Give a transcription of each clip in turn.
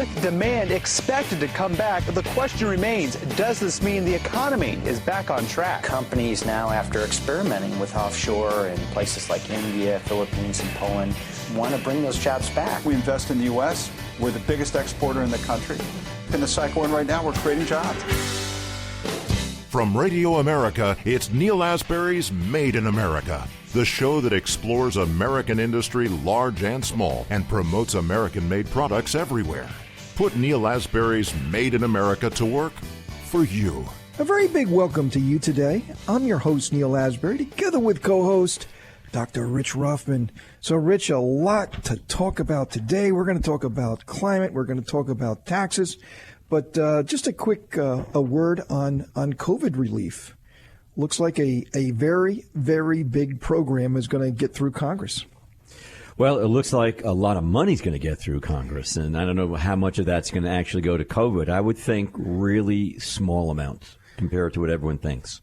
with demand expected to come back, the question remains, does this mean the economy is back on track? Companies now, after experimenting with offshore in places like India, Philippines, and Poland, want to bring those jobs back. We invest in the U.S. We're the biggest exporter in the country. In the cycle we're in right now, we're creating jobs. From Radio America, it's Neil Asbury's Made in America, the show that explores American industry, large and small, and promotes American-made products everywhere. Put Neil Asbury's Made in America to work for you. A very big welcome to you today. I'm your host, Neil Asbury, together with co-host Dr. Rich Ruffman. So, Rich, a lot to talk about today. We're going to talk about climate. We're going to talk about taxes. But just a quick a word on COVID relief. Looks like a very, very big program is going to get through Congress. Well, it looks like a lot of money's going to get through Congress, and I don't know how much of that's going to actually go to COVID. I would think really small amounts compared to what everyone thinks.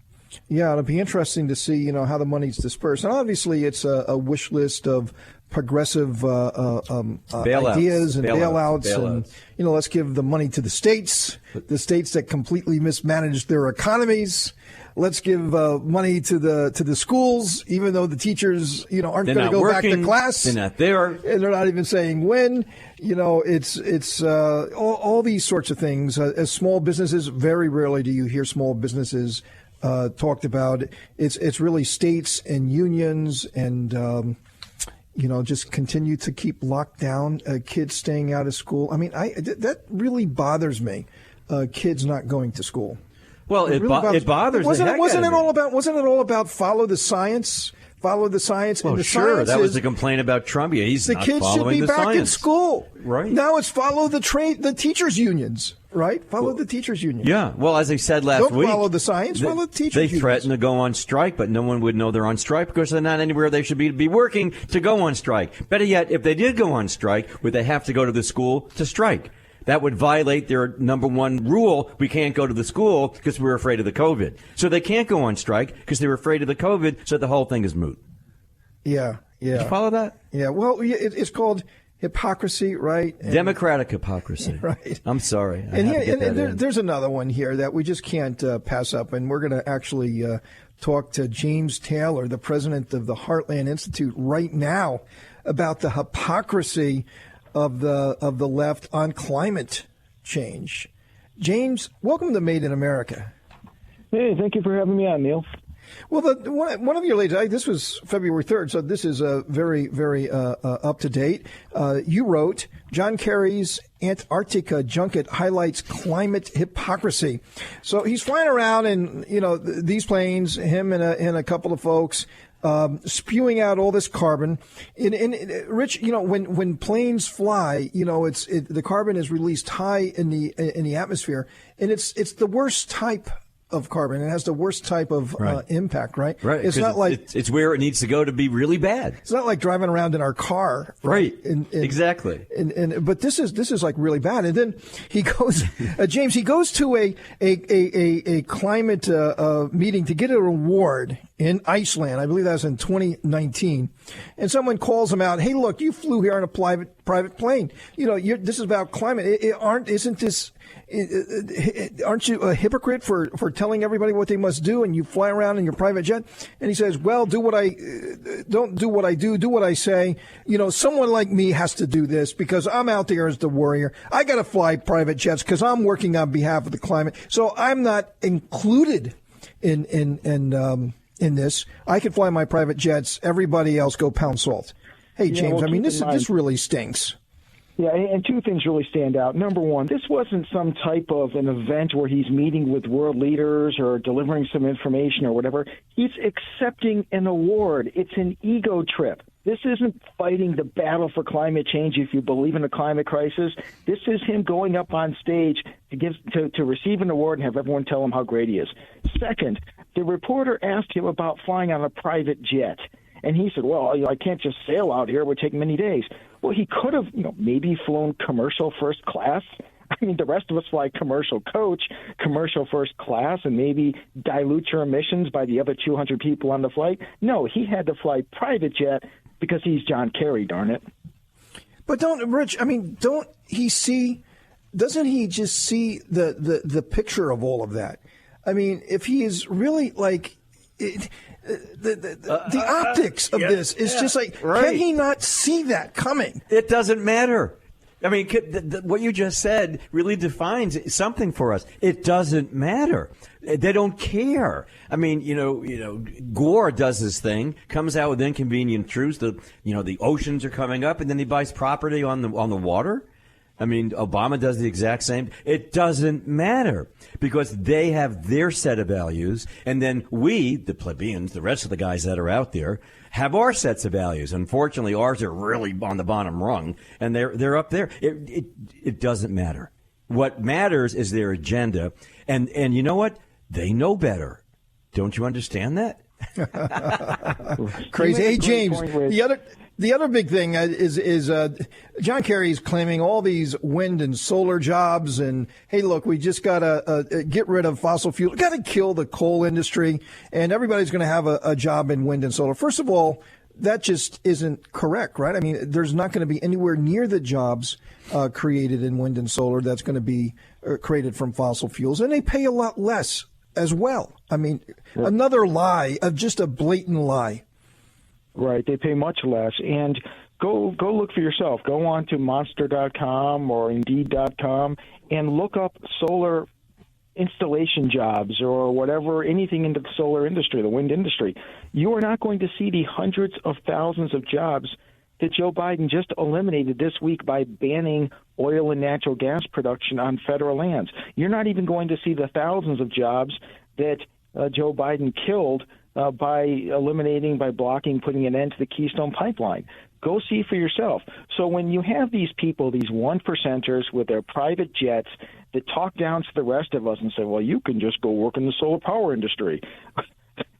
Yeah, it'll be interesting to see, how the money's dispersed. And obviously, it's a wish list of progressive ideas and bailouts. And, let's give the money to the states that completely mismanaged their economies. Let's give money to the schools, even though the teachers, aren't going to go back to class. They're not there. And they're not even saying when. It's all these sorts of things. As small businesses, very rarely do you hear small businesses talked about. It's really states and unions and just continue to keep locked down, kids staying out of school. I mean, that really bothers me, kids not going to school. Well, it bothers me. Wasn't it all about follow the science? Follow the science. Well, and the sure, science that was the complaint about Trump. Yeah, he's not following the science. The kids should be back in school. Right. Now it's follow the teachers' unions. Right? Follow the teachers' union. Yeah. Well, as I said last week. Don't follow the science, follow the teachers' unions. They threaten to go on strike, but no one would know they're on strike because they're not anywhere they should be working to go on strike. Better yet, if they did go on strike, would they have to go to the school to strike? That would violate their number one rule. We can't go to the school because we're afraid of the COVID. So they can't go on strike because they're afraid of the COVID, so the whole thing is moot. Yeah. Did you follow that? Yeah. Well, it's called hypocrisy, right? And, democratic hypocrisy. Right. I'm sorry. There's another one here that we just can't pass up, and we're going to actually talk to James Taylor, the president of the Heartland Institute, right now about the hypocrisy of the left on climate change. James, welcome to Made in America. Hey, thank you for having me on, Neil. Well, one of your latest, this was February 3rd, so this is very, very up to date. You wrote, John Kerry's Antarctica junket highlights climate hypocrisy. So he's flying around in, these planes, him and a couple of folks, spewing out all this carbon. Rich, when planes fly, the carbon is released high in the atmosphere, and it's the worst type of carbon. It has the worst type of impact, right? Right. It's not like it's where it needs to go to be really bad. It's not like driving around in our car, right? Exactly. But this is like really bad. And then he goes, James. He goes to a climate meeting to get an award in Iceland. I believe that was in 2019. And someone calls him out. Hey, look, you flew here on a private plane. This is about climate. Aren't you a hypocrite for telling everybody what they must do, and you fly around in your private jet? And he says, well, don't do what I do what I say. Someone like me has to do this because I'm out there as the warrior. I got to fly private jets because I'm working on behalf of the climate. So I'm not included in this. I can fly my private jets. Everybody else go pound salt. Hey, James, this really stinks. Yeah, and two things really stand out. Number one, this wasn't some type of an event where he's meeting with world leaders or delivering some information or whatever. He's accepting an award. It's an ego trip. This isn't fighting the battle for climate change if you believe in the climate crisis. This is him going up on stage to receive an award and have everyone tell him how great he is. Second, the reporter asked him about flying on a private jet. And he said, well, I can't just sail out here. It would take many days. Well, he could have, maybe flown commercial first class. I mean, the rest of us fly commercial coach, commercial first class, and maybe dilute your emissions by the other 200 people on the flight. No, he had to fly private jet because he's John Kerry, darn it. But don't he see doesn't he just see the picture of all of that? I mean, if he is really like the optics of this is just like, can he not see that coming? It doesn't matter. I mean, what you just said really defines something for us. It doesn't matter. They don't care. I mean, Gore does this thing, comes out with inconvenient truths. The oceans are coming up, and then he buys property on the water. I mean, Obama does the exact same. It doesn't matter because they have their set of values, and then we, the plebeians, the rest of the guys that are out there, have our sets of values. Unfortunately, ours are really on the bottom rung, and they're up there. It doesn't matter. What matters is their agenda, and you know what? They know better. Don't you understand that? Crazy. Hey, James, the other big thing is John Kerry's claiming all these wind and solar jobs, and hey, look, we just got to get rid of fossil fuel. We got to kill the coal industry, and everybody's going to have a job in wind and solar. First of all, that just isn't correct, right? I mean, there's not going to be anywhere near the jobs created in wind and solar that's going to be created from fossil fuels, and they pay a lot less as well. I mean, another lie, just a blatant lie. Right, they pay much less. And go look for yourself. Go on to monster.com or indeed.com and look up solar installation jobs or whatever, anything into the solar industry, the wind industry. You are not going to see the hundreds of thousands of jobs that Joe Biden just eliminated this week by banning oil and natural gas production on federal lands. You're not even going to see the thousands of jobs that Joe Biden killed by blocking, putting an end to the Keystone Pipeline. Go see for yourself. So when you have these people, these 1%ers with their private jets that talk down to the rest of us and say, well, you can just go work in the solar power industry.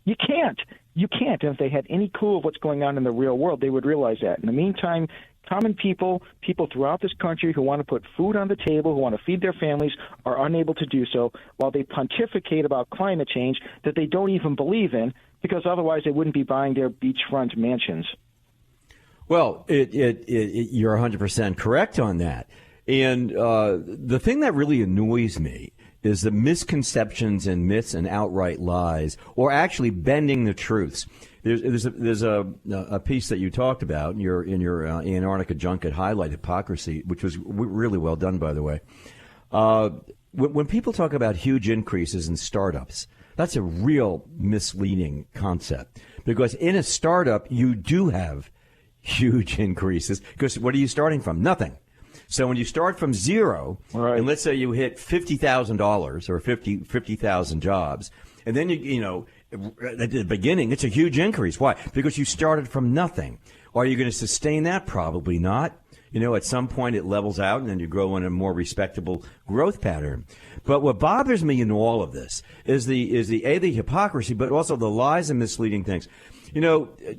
You can't. You can't. And if they had any clue of what's going on in the real world, they would realize that. In the meantime, common people throughout this country who want to put food on the table, who want to feed their families, are unable to do so while they pontificate about climate change that they don't even believe in, because otherwise they wouldn't be buying their beachfront mansions. Well, you're 100% correct on that. And the thing that really annoys me is the misconceptions and myths and outright lies, or actually bending the truths. There's a piece that you talked about in your Antarctica junket highlight hypocrisy, which was really well done, by the way. When people talk about huge increases in startups, that's a real misleading concept, because in a startup you do have huge increases, because what are you starting from? Nothing. So when you start from zero, right, and let's say you hit $50,000 or 50,000 jobs, and then at the beginning, it's a huge increase. Why? Because you started from nothing. Are you going to sustain that? Probably not. At some point it levels out, and then you grow in a more respectable growth pattern. But what bothers me in all of this is the hypocrisy, but also the lies and misleading things.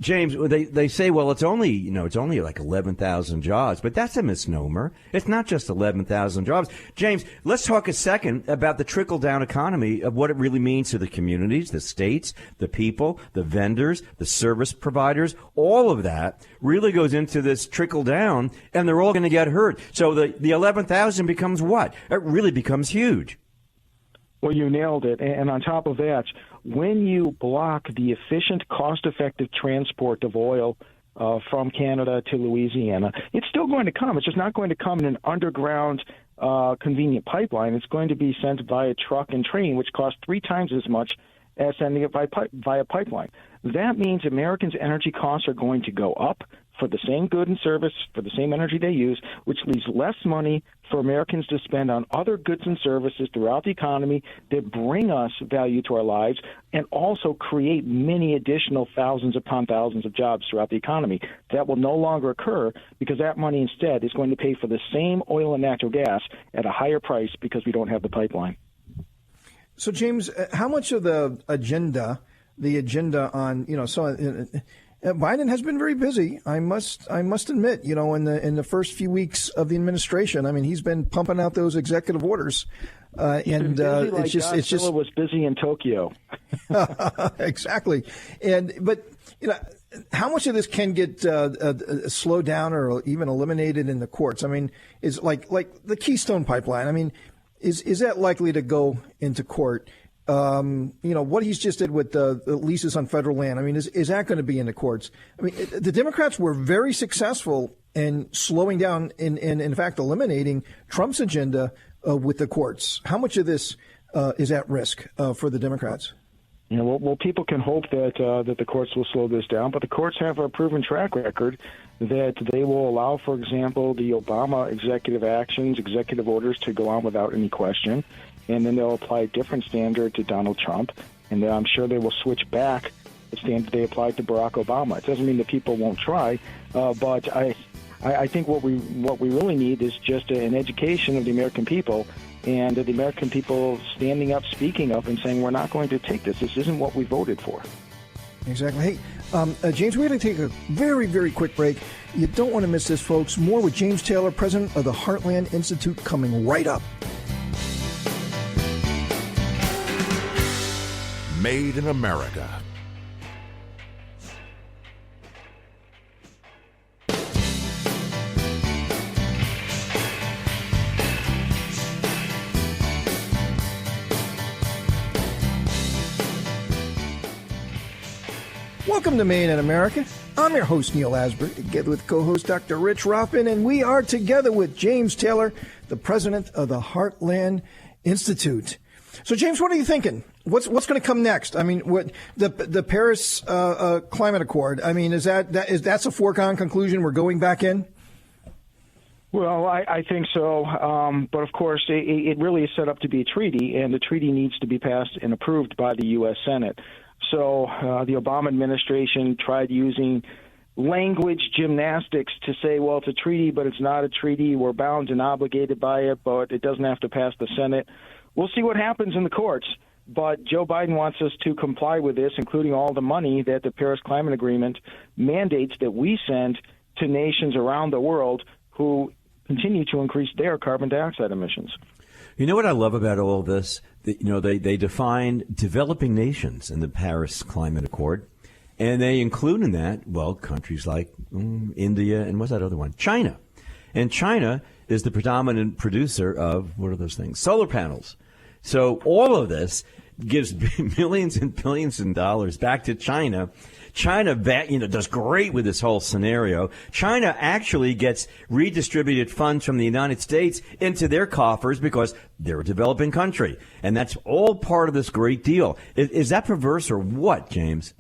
James, they say, well, it's only like 11,000 jobs, but that's a misnomer. It's not just 11,000 jobs. James, let's talk a second about the trickle-down economy of what it really means to the communities, the states, the people, the vendors, the service providers. All of that really goes into this trickle-down, and they're all going to get hurt. So the 11,000 becomes what? It really becomes huge. Well, you nailed it. And on top of that, when you block the efficient, cost-effective transport of oil from Canada to Louisiana, it's still going to come. It's just not going to come in an underground convenient pipeline. It's going to be sent via truck and train, which costs 3 times as much as sending it via pipeline. That means Americans' energy costs are going to go up for the same good and service, for the same energy they use, which leaves less money for Americans to spend on other goods and services throughout the economy that bring us value to our lives and also create many additional thousands upon thousands of jobs throughout the economy. That will no longer occur because that money instead is going to pay for the same oil and natural gas at a higher price because we don't have the pipeline. So, James, how much of the agenda on, Biden has been very busy. I must admit, in the first few weeks of the administration, I mean, he's been pumping out those executive orders, and it's just was busy in Tokyo. Exactly, but how much of this can get slowed down or even eliminated in the courts? I mean, is like the Keystone Pipeline. I mean, is that likely to go into court? What he's just did with the leases on federal land. I mean, is that going to be in the courts? I mean, the Democrats were very successful in slowing down and in fact, eliminating Trump's agenda with the courts. How much of this is at risk for the Democrats? Well, people can hope that the courts will slow this down, but the courts have a proven track record that they will allow, for example, the Obama executive actions, executive orders to go on without any question, and then they'll apply a different standard to Donald Trump, and then I'm sure they will switch back the standard they applied to Barack Obama. It doesn't mean that people won't try, but I think what we really need is just an education of the American people, and the American people standing up, speaking up, and saying, we're not going to take this. This isn't what we voted for. Exactly. Hey, James, we're going to take a very, very quick break. You don't want to miss this, folks. More with James Taylor, president of the Heartland Institute, coming right up. Made in America. Welcome to Made in America. I'm your host, Neil Asbury, together with co-host Dr. Rich Roffman, and we are together with James Taylor, the president of the Heartland Institute. So, James, what are you thinking? What's going to come next? I mean, what the Paris Climate Accord? I mean, that's a foregone conclusion? We're going back in? Well, I think so. But, of course, it really is set up to be a treaty, and the treaty needs to be passed and approved by the U.S. Senate. So the Obama administration tried using language gymnastics to say, well, it's a treaty, but it's not a treaty. We're bound and obligated by it, but it doesn't have to pass the Senate. We'll see what happens in the courts. But Joe Biden wants us to comply with this, including all the money that the Paris Climate Agreement mandates that we send to nations around the world who continue to increase their carbon dioxide emissions. You know what I love about all of this? They define developing nations in the Paris Climate Accord, and they include in that, well, countries like India and what's that other one? China. And China is the predominant producer of, what are those things? Solar panels. So all of this gives millions and billions of dollars back to China. China, does great with this whole scenario. China actually gets redistributed funds from the United States into their coffers because they're a developing country. And that's all part of this great deal. Is that perverse or what, James?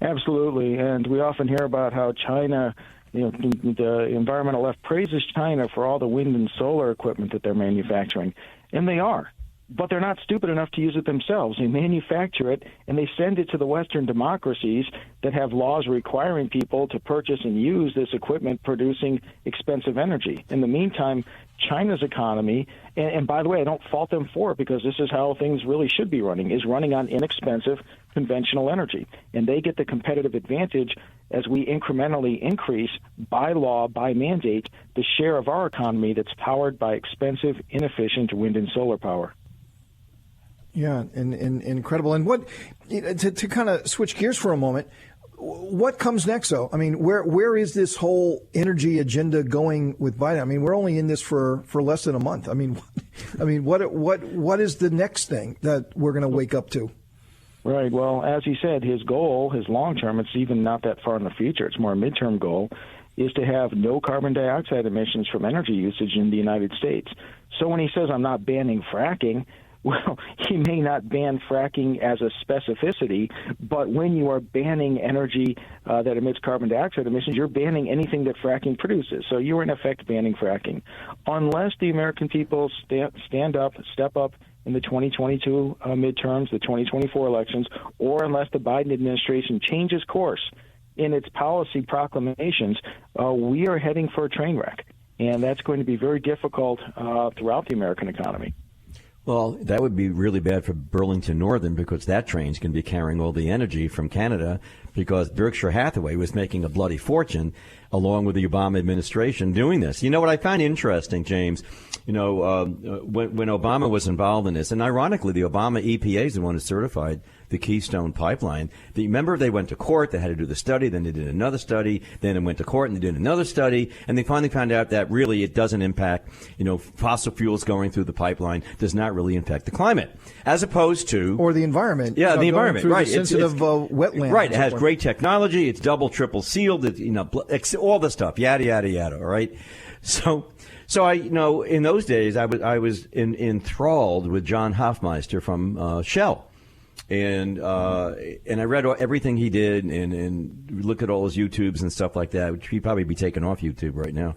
Absolutely. And we often hear about how China, the environmental left praises China for all the wind and solar equipment that they're manufacturing. And they are. But they're not stupid enough to use it themselves. They manufacture it, and they send it to the Western democracies that have laws requiring people to purchase and use this equipment producing expensive energy. In the meantime, China's economy, and by the way, I don't fault them for it because this is how things really should be running, is running on inexpensive conventional energy. And they get the competitive advantage as we incrementally increase, by law, by mandate, the share of our economy that's powered by expensive, inefficient wind and solar power. Yeah, and incredible. And what to kind of switch gears for a moment, what comes next, though? I mean, where is this whole energy agenda going with Biden? I mean, we're only in this for less than a month. I mean, what is the next thing that we're going to wake up to? Right. Well, as he said, his goal, his long term, it's even not that far in the future. It's more a midterm goal, is to have no carbon dioxide emissions from energy usage in the United States. So when he says, I'm not banning fracking, well, he may not ban fracking as a specificity, but when you are banning energy that emits carbon dioxide emissions, you're banning anything that fracking produces. So you're in effect banning fracking. Unless the American people step up in the 2022 midterms, the 2024 elections, or unless the Biden administration changes course in its policy proclamations, we are heading for a train wreck. And that's going to be very difficult throughout the American economy. Well, that would be really bad for Burlington Northern because that train's going to be carrying all the energy from Canada because Berkshire Hathaway was making a bloody fortune along with the Obama administration, doing this. You know what I find interesting, James? You know, when Obama was involved in this, and ironically, the Obama EPA is the one who certified the Keystone Pipeline. Remember, they went to court, they had to do the study, then they did another study, then they went to court and they did another study, and they finally found out that really it doesn't impact, fossil fuels going through the pipeline does not really impact the climate, as opposed to... Or the environment. Yeah, the environment, right. The sensitive wetlands. Right, it has great technology, it's double, triple sealed, all the stuff, yada, yada, yada, all right? So I, in those days, I was enthralled with John Hofmeister from Shell. And I read everything he did and look at all his YouTubes and stuff like that, which he'd probably be taken off YouTube right now.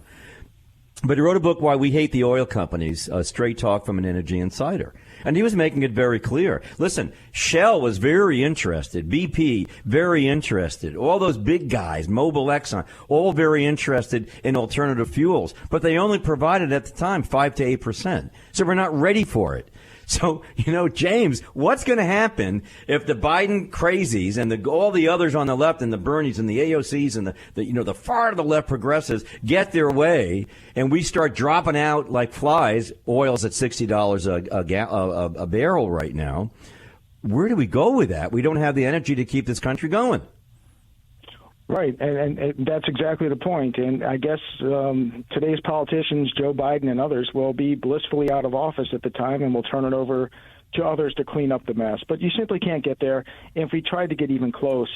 But he wrote a book, Why We Hate the Oil Companies, Straight Talk from an Energy Insider. And he was making it very clear. Listen, Shell was very interested. BP, very interested. All those big guys, Mobil, Exxon, all very interested in alternative fuels. But they only provided at the time 5 to 8%. So we're not ready for it. So, James, what's going to happen if the Biden crazies and all the others on the left and the Bernies and the AOCs and the far to the left progressives get their way and we start dropping out like flies? Oil's at $60 a barrel right now. Where do we go with that? We don't have the energy to keep this country going. Right, and that's exactly the point. And I guess today's politicians, Joe Biden and others, will be blissfully out of office at the time, and we'll turn it over to others to clean up the mess. But you simply can't get there. And if we tried to get even close,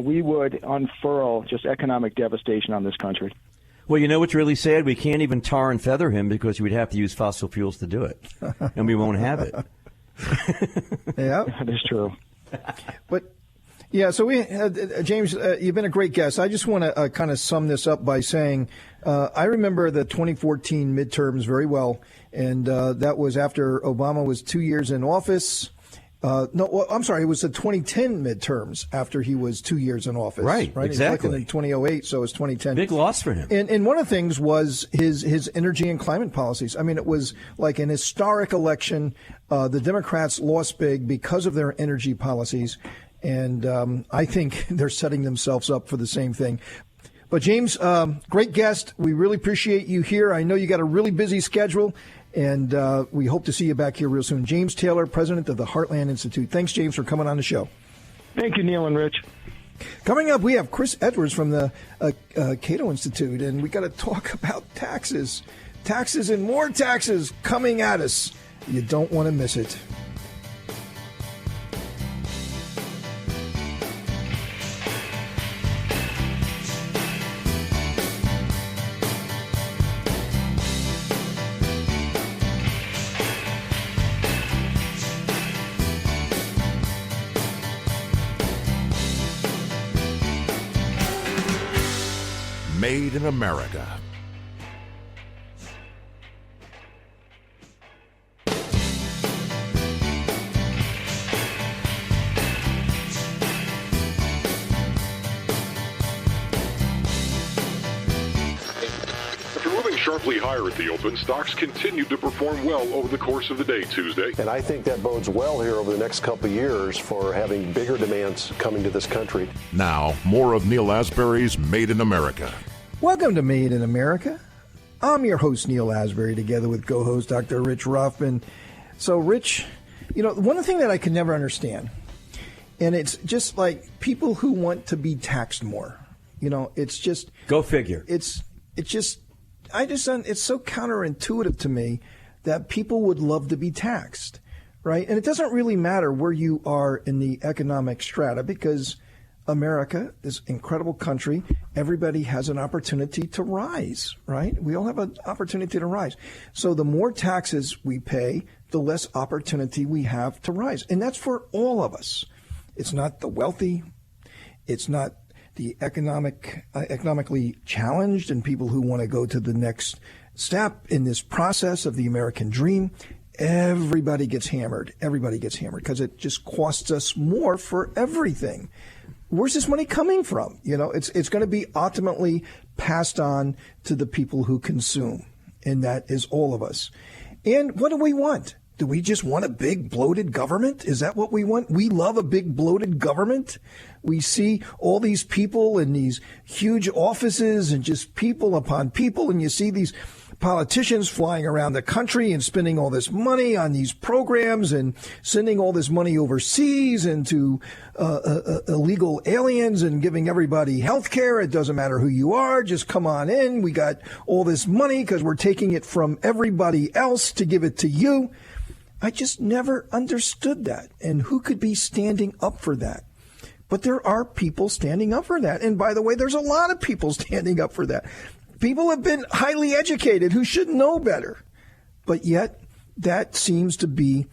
we would unfurl just economic devastation on this country. Well, you know what's really sad? We can't even tar and feather him because we'd have to use fossil fuels to do it, and we won't have it. Yeah, that is true. But... yeah, so James, you've been a great guest. I just want to kind of sum this up by saying I remember the 2014 midterms very well, and that was after Obama was 2 years in office. It was the 2010 midterms after he was 2 years in office. Right, exactly. In 2008, so it was 2010. Big loss for him. And one of the things was his energy and climate policies. I mean, it was like an historic election. The Democrats lost big because of their energy policies. And I think they're setting themselves up for the same thing. But, James, great guest. We really appreciate you here. I know you got a really busy schedule, and we hope to see you back here real soon. James Taylor, president of the Heartland Institute. Thanks, James, for coming on the show. Thank you, Neil and Rich. Coming up, we have Chris Edwards from the CATO Institute, and we got to talk about taxes. Taxes and more taxes coming at us. You don't want to miss it. Made in America. Sharply higher at the open, stocks continued to perform well over the course of the day Tuesday. And I think that bodes well here over the next couple of years for having bigger demands coming to this country. Now, more of Neil Asbury's Made in America. Welcome to Made in America. I'm your host, Neil Asbury, together with co-host Dr. Rich Ruffman. So, Rich, one thing that I could never understand, and it's just like people who want to be taxed more. It's just... Go figure. It's so counterintuitive to me that people would love to be taxed, right? And it doesn't really matter where you are in the economic strata because America, this incredible country, everybody has an opportunity to rise, right? We all have an opportunity to rise. So the more taxes we pay, the less opportunity we have to rise. And that's for all of us. It's not the wealthy. It's not the economically challenged and people who want to go to the next step in this process of the American dream. Everybody gets hammered. Everybody gets hammered because it just costs us more for everything. Where's this money coming from? It's going to be ultimately passed on to the people who consume, and that is all of us. And what do we want? Do we just want a big bloated government? Is that what we want? We love a big bloated government. We see all these people in these huge offices and just people upon people, and you see these politicians flying around the country and spending all this money on these programs and sending all this money overseas and to illegal aliens and giving everybody health care. It doesn't matter who you are. Just come on in. We got all this money because we're taking it from everybody else to give it to you. I just never understood that. And who could be standing up for that? But there are people standing up for that. And by the way, there's a lot of people standing up for that. People have been highly educated who should know better. But yet, that seems to be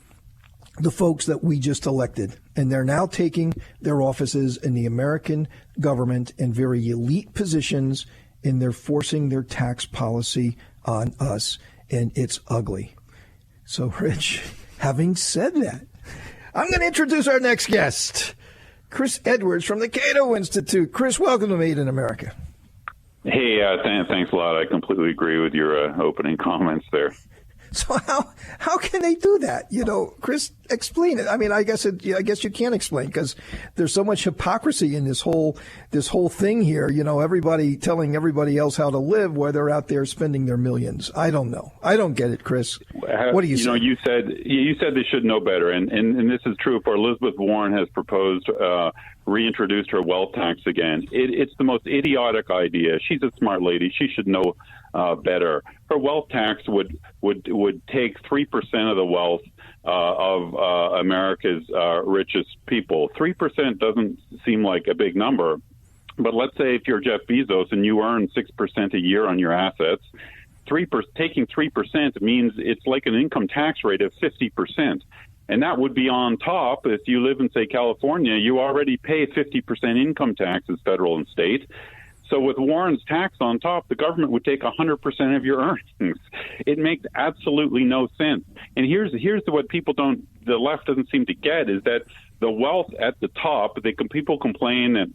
the folks that we just elected. And they're now taking their offices in the American government in very elite positions, and they're forcing their tax policy on us. And it's ugly. So, Rich, having said that, I'm going to introduce our next guest, Chris Edwards from the CATO Institute. Chris, welcome to Made in America. Hey, thanks a lot. I completely agree with your opening comments there. So how can they do that? You know, Chris, explain it. I mean, I guess you can't explain because there's so much hypocrisy in this whole thing here. You know, everybody telling everybody else how to live while they're out there spending their millions. I don't know. I don't get it, Chris. What do you say? You said they should know better, and this is true for Elizabeth Warren has proposed reintroduced her wealth tax again. It's the most idiotic idea. She's a smart lady. She should know better. Her wealth tax would take 3% of the wealth of America's richest people. 3% doesn't seem like a big number, but let's say if you're Jeff Bezos and you earn 6% a year on your assets, taking 3% means it's like an income tax rate of 50%. And that would be on top. If you live in, say, California, you already pay 50% income taxes, federal and state. So with Warren's tax on top, the government would take 100% of your earnings. It makes absolutely no sense. And here's what the left doesn't seem to get is that the wealth at the top, people complain that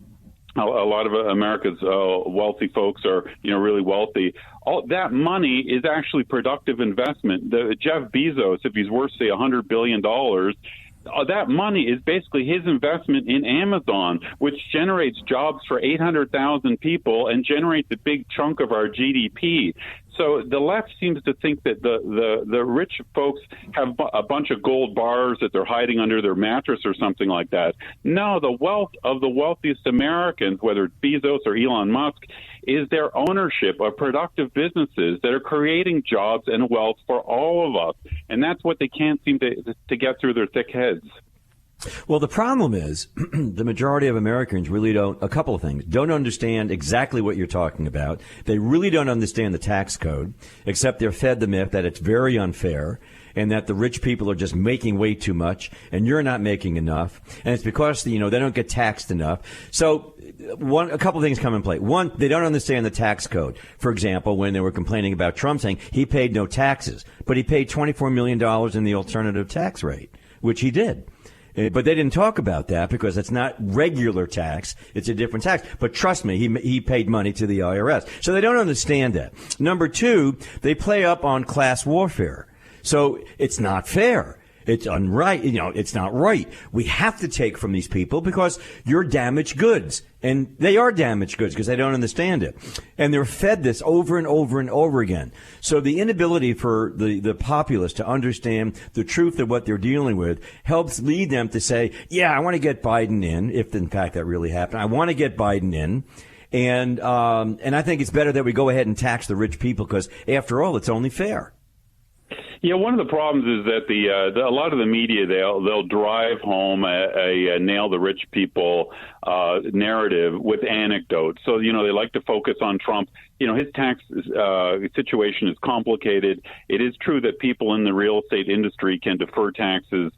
a lot of America's wealthy folks are, really wealthy. All that money is actually productive investment. Jeff Bezos, if he's worth, say, $100 billion, that money is basically his investment in Amazon, which generates jobs for 800,000 people and generates a big chunk of our GDP. So the left seems to think that the rich folks have a bunch of gold bars that they're hiding under their mattress or something like that. No, the wealth of the wealthiest Americans, whether it's Bezos or Elon Musk, is their ownership of productive businesses that are creating jobs and wealth for all of us. And that's what they can't seem to get through their thick heads. Well, the problem is the majority of Americans really a couple of things, don't understand exactly what you're talking about. They really don't understand the tax code, except they're fed the myth that it's very unfair and that the rich people are just making way too much and you're not making enough. And it's because, they don't get taxed enough. So a couple of things come in play. One, they don't understand the tax code. For example, when they were complaining about Trump saying he paid no taxes, but he paid $24 million in the alternative tax rate, which he did. But they didn't talk about that because it's not regular tax. It's a different tax. But trust me, he paid money to the IRS. So they don't understand that. Number two, they play up on class warfare. So it's not fair. It's unright. It's not right. We have to take from these people because you're damaged goods. And they are damaged goods because they don't understand it. And they're fed this over and over and over again. So the inability for the populace to understand the truth of what they're dealing with helps lead them to say, yeah, I want to get Biden in, if in fact that really happened. I want to get Biden in. And I think it's better that we go ahead and tax the rich people because, after all, it's only fair. Yeah, one of the problems is that a lot of the media they'll drive home a nail the rich people narrative with anecdotes. So they like to focus on Trump. His tax situation is complicated. It is true that people in the real estate industry can defer taxes,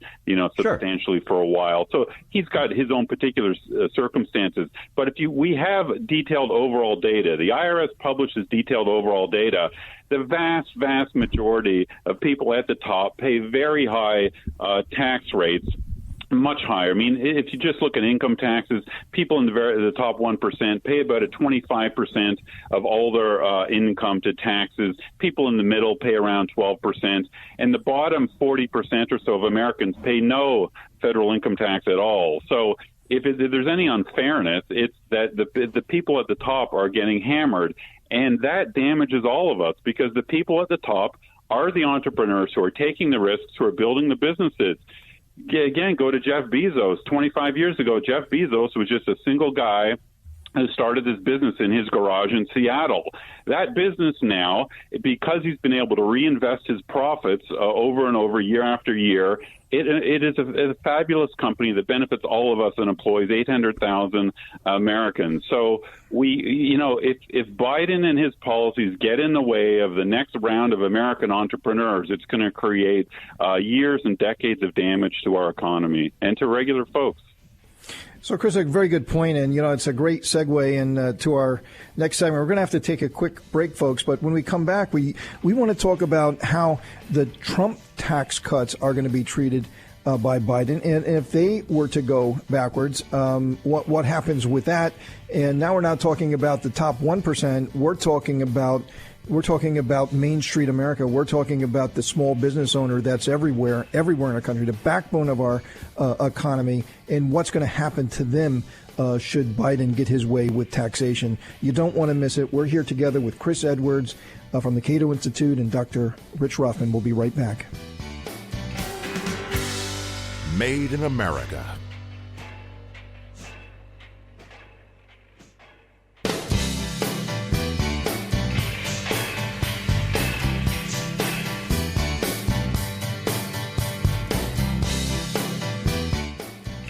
substantially for a while. So he's got his own particular circumstances. But we have detailed overall data. The IRS publishes detailed overall data. The vast, vast majority of people at the top pay very high tax rates. Much higher. I mean, if you just look at income taxes, people in the top 1% pay about 25% of all their income to taxes. People in the middle pay around 12%, and the bottom 40% or so of Americans pay no federal income tax at all. So if there's any unfairness, it's that the people at the top are getting hammered, and that damages all of us, because the people at the top are the entrepreneurs who are taking the risks, who are building the businesses. Again, go to Jeff Bezos. 25 years ago, Jeff Bezos was just a single guy who started this business in his garage in Seattle. That business now, because he's been able to reinvest his profits over and over, year after year, it is a fabulous company that benefits all of us and employs 800,000 Americans. So if Biden and his policies get in the way of the next round of American entrepreneurs, it's going to create years and decades of damage to our economy and to regular folks. So, Chris, a very good point, and, it's a great segue into our next segment. We're going to have to take a quick break, folks, but when we come back, we want to talk about how the Trump tax cuts are going to be treated by Biden, and if they were to go backwards, what happens with that? And now we're not talking about the top 1%. We're talking about Main Street America. We're talking about the small business owner that's everywhere in our country, the backbone of our economy, and what's going to happen to them should Biden get his way with taxation. You don't want to miss it. We're here together with Chris Edwards from the CATO Institute and Dr. Rich Rothman. We'll be right back. Made in America.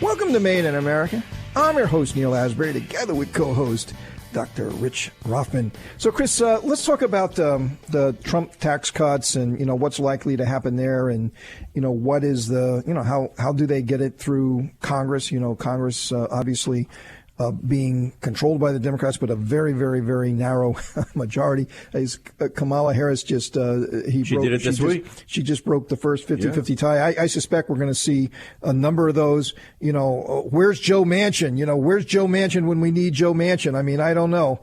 Welcome to Made in America. I'm your host, Neil Asbury, together with co-host Dr. Rich Rothman. So, Chris, let's talk about the Trump tax cuts and, what's likely to happen there, and, what is how do they get it through Congress? Congress obviously being controlled by the Democrats, but a very, very, very narrow majority. Kamala Harris she did it this week. She just broke the first 50-50 tie. I suspect we're going to see a number of those. Where's Joe Manchin? Where's Joe Manchin when we need Joe Manchin? I mean, I don't know.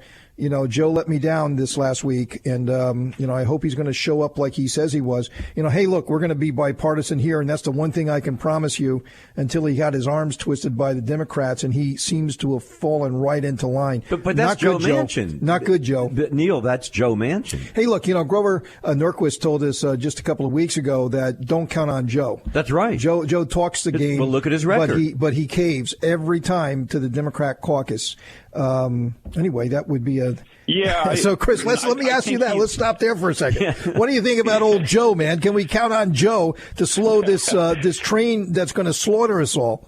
Joe let me down this last week, and, I hope he's going to show up like he says he was. Hey, look, we're going to be bipartisan here, and that's the one thing I can promise you, until he got his arms twisted by the Democrats, and he seems to have fallen right into line. But that's Joe Manchin. Not good, Joe. Neil, that's Joe Manchin. Hey, look, Grover Norquist told us just a couple of weeks ago that don't count on Joe. That's right. Joe talks the game. Well, look at his record. But he caves every time to the Democrat caucus. Anyway, that would be a... Yeah. So, Chris, let me ask you that. Let's stop there for a second. Yeah. What do you think about old Joe, man? Can we count on Joe to slow this train that's going to slaughter us all?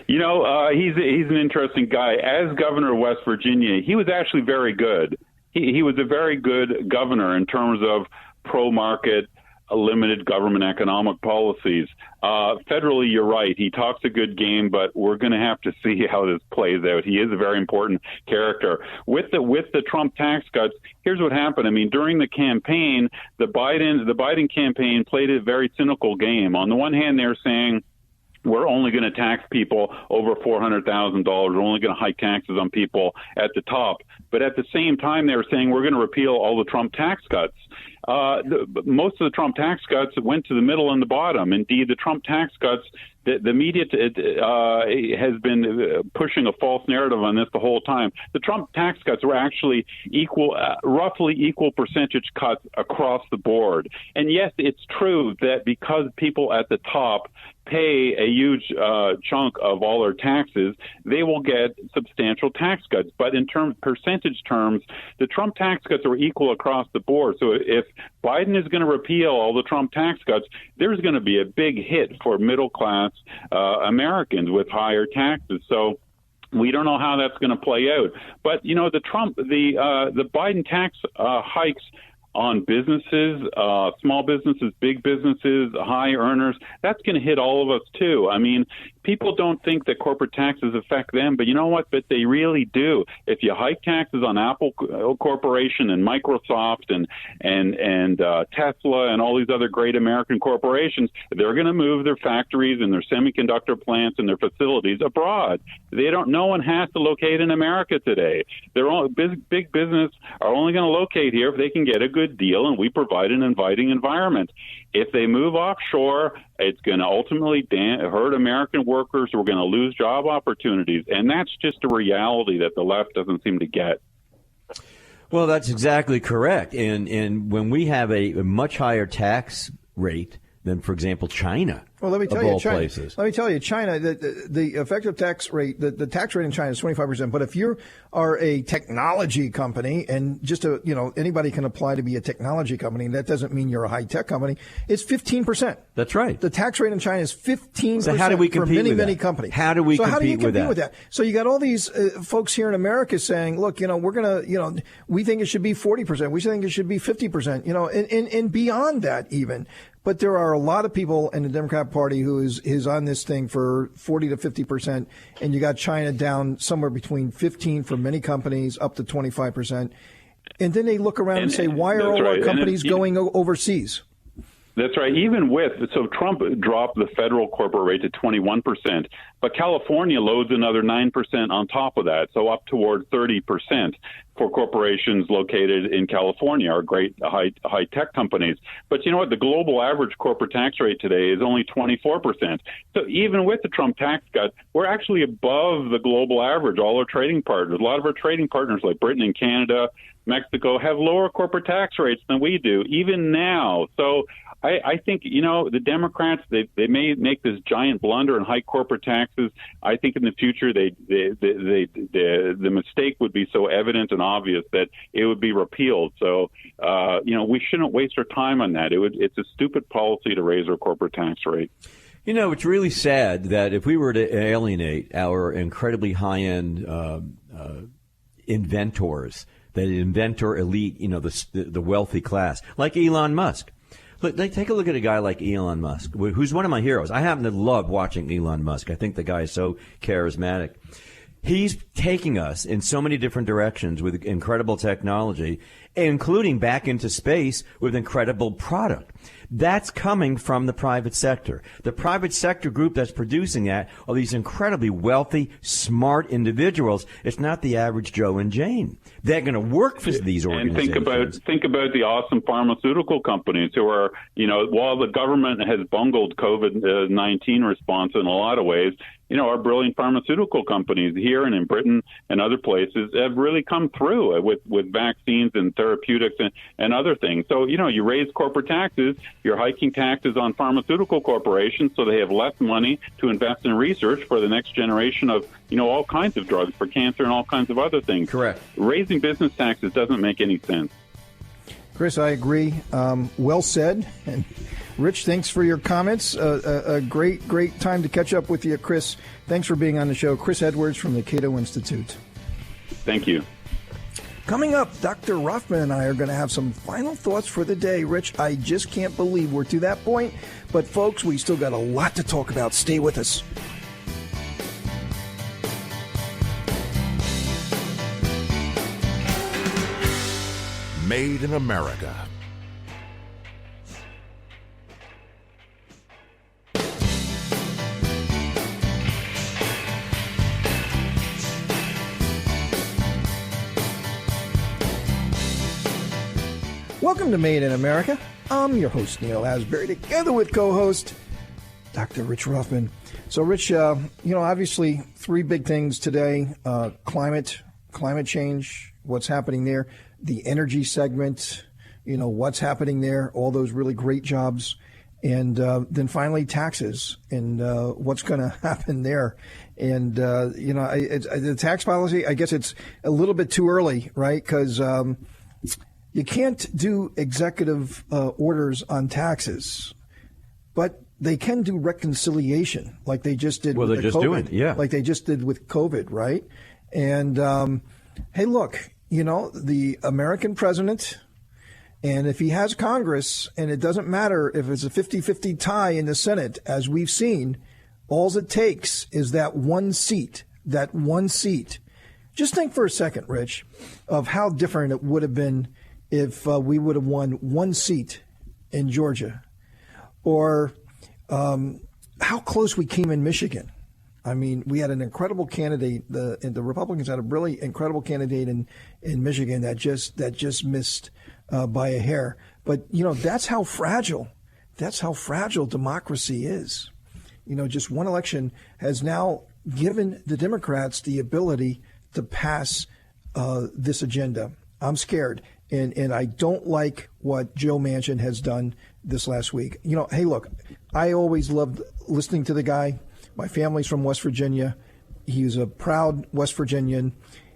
He's an interesting guy. As governor of West Virginia, he was actually very good. He was a very good governor in terms of pro-market, limited government economic policies. Federally, you're right. He talks a good game, but we're going to have to see how this plays out. He is a very important character. With the Trump tax cuts, here's what happened. I mean, during the campaign, the Biden campaign played a very cynical game. On the one hand, they're saying, we're only going to tax people over $400,000. We're only going to hike taxes on people at the top. But at the same time, they were saying we're going to repeal all the Trump tax cuts. Most of the Trump tax cuts went to the middle and the bottom. Indeed, the Trump tax cuts, the media has been pushing a false narrative on this the whole time. The Trump tax cuts were actually roughly equal percentage cuts across the board. And yes, it's true that because people at the top pay a huge chunk of all their taxes, they will get substantial tax cuts. But in percentage terms, the Trump tax cuts are equal across the board. So if Biden is going to repeal all the Trump tax cuts, there's going to be a big hit for middle-class Americans with higher taxes. So we don't know how that's going to play out. But, the Biden tax hikes on businesses, small businesses, big businesses, high earners, that's going to hit all of us too. I mean, people don't think that corporate taxes affect them, but you know what? But they really do. If you hike taxes on Apple Corporation and Microsoft and Tesla and all these other great American corporations, they're going to move their factories and their semiconductor plants and their facilities abroad. No one has to locate in America today. They're all big business are only going to locate here if they can get a good deal, and we provide an inviting environment. If they move offshore, it's going to ultimately hurt American workers. We're going to lose job opportunities, and that's just a reality that the left doesn't seem to get. Well, that's exactly correct. And when we have a much higher tax rate than, for example, China. Well, let me tell you, China. Places. Let me tell you, China. The effective tax rate, the tax rate in China is 25%. But if you are a technology company, and anybody can apply to be a technology company, and that doesn't mean you're a high tech company. It's 15%. That's right. The tax rate in China is 15%. So how do we compete for with many that? companies? How do we compete with that? So you got all these folks here in America saying, look, we're gonna, we think it should be 40%. We think it should be 50%. And beyond that even. But there are a lot of people in the Democrat Party who is on this thing for 40 to 50%, and you got China down somewhere between 15 for many companies, up to 25%. And then they look around and say, why are all our companies going overseas? That's right. So Trump dropped the federal corporate rate to 21%, but California loads another 9% on top of that, so up toward 30% for corporations located in California, our great high tech companies. But you know what? The global average corporate tax rate today is only 24%. So even with the Trump tax cut, we're actually above the global average. All our trading partners, a lot of our trading partners like Britain and Canada, Mexico, have lower corporate tax rates than we do, even now. So I think, the Democrats, they may make this giant blunder and hike corporate taxes. I think in the future, the mistake would be so evident and obvious that it would be repealed. So, we shouldn't waste our time on that. It's a stupid policy to raise our corporate tax rate. It's really sad that if we were to alienate our incredibly high-end inventors, that inventor elite, the wealthy class, like Elon Musk. Look, take a look at a guy like Elon Musk, who's one of my heroes. I happen to love watching Elon Musk. I think the guy is so charismatic. He's taking us in so many different directions with incredible technology, including back into space with incredible product. That's coming from the private sector. The private sector group that's producing that are these incredibly wealthy, smart individuals. It's not the average Joe and Jane. They're going to work for these organizations. And think about the awesome pharmaceutical companies who are, while the government has bungled COVID-19 response in a lot of ways, our brilliant pharmaceutical companies here and in Britain and other places have really come through with vaccines and therapeutics and other things. So, you raise corporate taxes, you're hiking taxes on pharmaceutical corporations so they have less money to invest in research for the next generation of, all kinds of drugs for cancer and all kinds of other things. Correct. Raising business taxes doesn't make any sense. Chris, I agree. Well said. And Rich, thanks for your comments. A great time to catch up with you, Chris. Thanks for being on the show. Chris Edwards from the CATO Institute. Thank you. Coming up, Dr. Rothman and I are going to have some final thoughts for the day. Rich, I just can't believe we're to that point. But, folks, we still got a lot to talk about. Stay with us. Made in America. Welcome to Made in America. I'm your host, Neil Asbury, together with co-host Dr. Rich Rothman. So, Rich, obviously three big things today: climate change, what's happening there; the energy segment, what's happening there; all those really great jobs, and then finally taxes and what's going to happen there. And the tax policy, I guess it's a little bit too early, right? Because you can't do executive orders on taxes, but they can do reconciliation, like they just did. Well, with they're just COVID, doing, yeah, like they just did with COVID, right? And hey, look, the American president, and if he has Congress, and it doesn't matter if it's a 50-50 tie in the Senate, as we've seen, All it takes is that one seat. Just think for a second, Rich, of how different it would have been if we would have won one seat in Georgia, or how close we came in Michigan. I mean, we had an incredible candidate. The Republicans had a really incredible candidate in Michigan that just missed by a hair. But that's how fragile democracy is. Just one election has now given the Democrats the ability to pass this agenda. I'm scared, and I don't like what Joe Manchin has done this last week. Hey, look, I always loved listening to the guy. My family's from West Virginia. He's a proud West Virginian.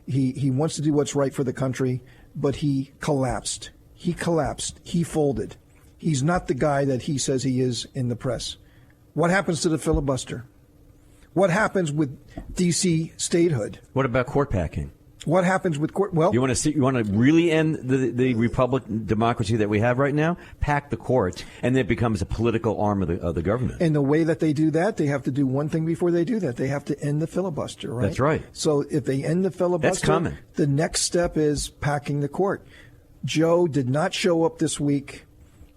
He wants to do what's right for the country, but he collapsed. He folded. He's not the guy that he says he is in the press. What happens to the filibuster? What happens with D.C. statehood? What about court packing? What happens with court? Well, you want to really end the Republican democracy that we have right now? Pack the courts, and then it becomes a political arm of the government. And the way that they do that, they have to do one thing before they do that. They have to end the filibuster, right? That's right. So if they end the filibuster, that's coming. The next step is packing the court. Joe did not show up this week.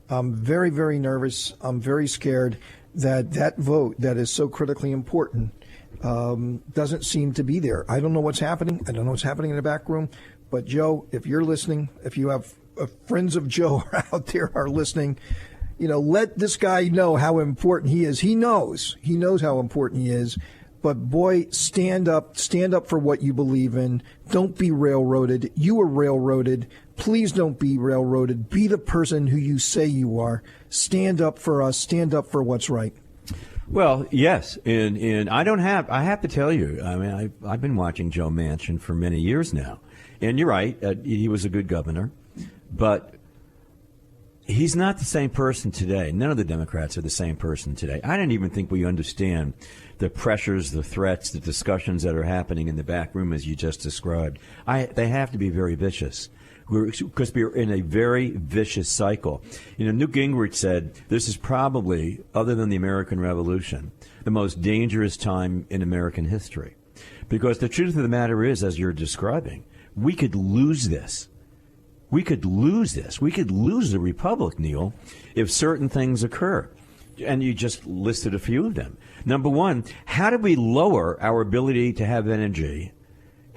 I'm very, very nervous. I'm very scared that vote that is so critically important doesn't seem to be there. I don't know what's happening. I don't know what's happening in the back room. But, Joe, if you're listening, if you have friends of Joe out there are listening, let this guy know how important he is. He knows how important he is. But, boy, stand up for what you believe in. Don't be railroaded. You were railroaded. Please don't be railroaded. Be the person who you say you are. Stand up for us. Stand up for what's right. Well, yes, and I have to tell you, I mean, I've been watching Joe Manchin for many years now, and you're right, he was a good governor, but he's not the same person today. None of the Democrats are the same person today. I don't even think we understand the pressures, the threats, the discussions that are happening in the back room as you just described. They have to be very vicious. Because we're in a very vicious cycle. Newt Gingrich said this is probably, other than the American Revolution, the most dangerous time in American history. Because the truth of the matter is, as you're describing, we could lose this. We could lose the republic, Neil, if certain things occur. And you just listed a few of them. Number one, how do we lower our ability to have energy?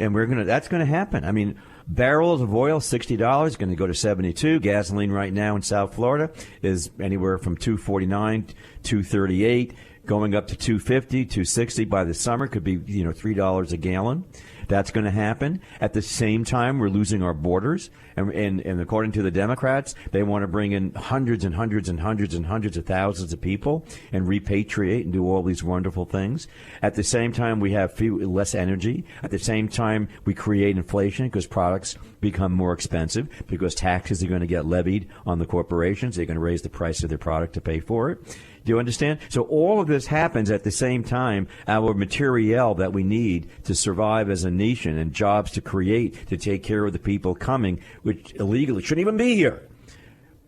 And that's going to happen. I mean, barrels of oil, $60, going to go to $72. Gasoline right now in South Florida is anywhere from $2.49, $2.38, going up to $2.50, $2.60 by the summer. Could be, $3 a gallon. That's going to happen. At the same time, we're losing our borders. And according to the Democrats, they want to bring in hundreds and hundreds and hundreds and hundreds of thousands of people and repatriate and do all these wonderful things. At the same time, we have less energy. At the same time, we create inflation because products become more expensive because taxes are going to get levied on the corporations. They're going to raise the price of their product to pay for it. Do you understand? So all of this happens at the same time. Our materiel that we need to survive as a nation and jobs to create to take care of the people coming, which illegally shouldn't even be here.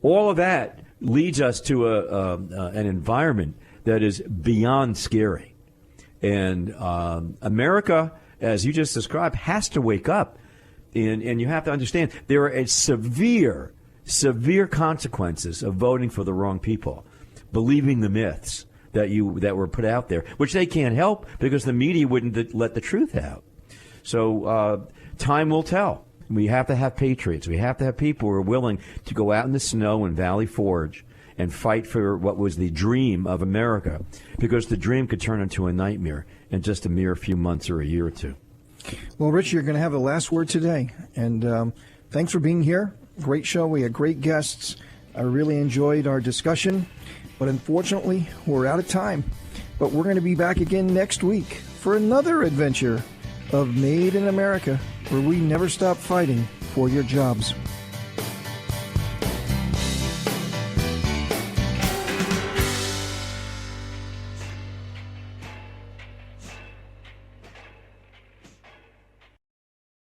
All of that leads us to an environment that is beyond scary. And America, as you just described, has to wake up. And you have to understand there are severe consequences of voting for the wrong people. Believing the myths that were put out there, which they can't help because the media wouldn't let the truth out. So time will tell. We have to have patriots. We have to have people who are willing to go out in the snow in Valley Forge and fight for what was the dream of America, because the dream could turn into a nightmare in just a mere few months or a year or two. Well, Rich, you're going to have the last word today. And thanks for being here. Great show. We had great guests. I really enjoyed our discussion. But unfortunately, we're out of time. But we're going to be back again next week for another adventure of Made in America, where we never stop fighting for your jobs.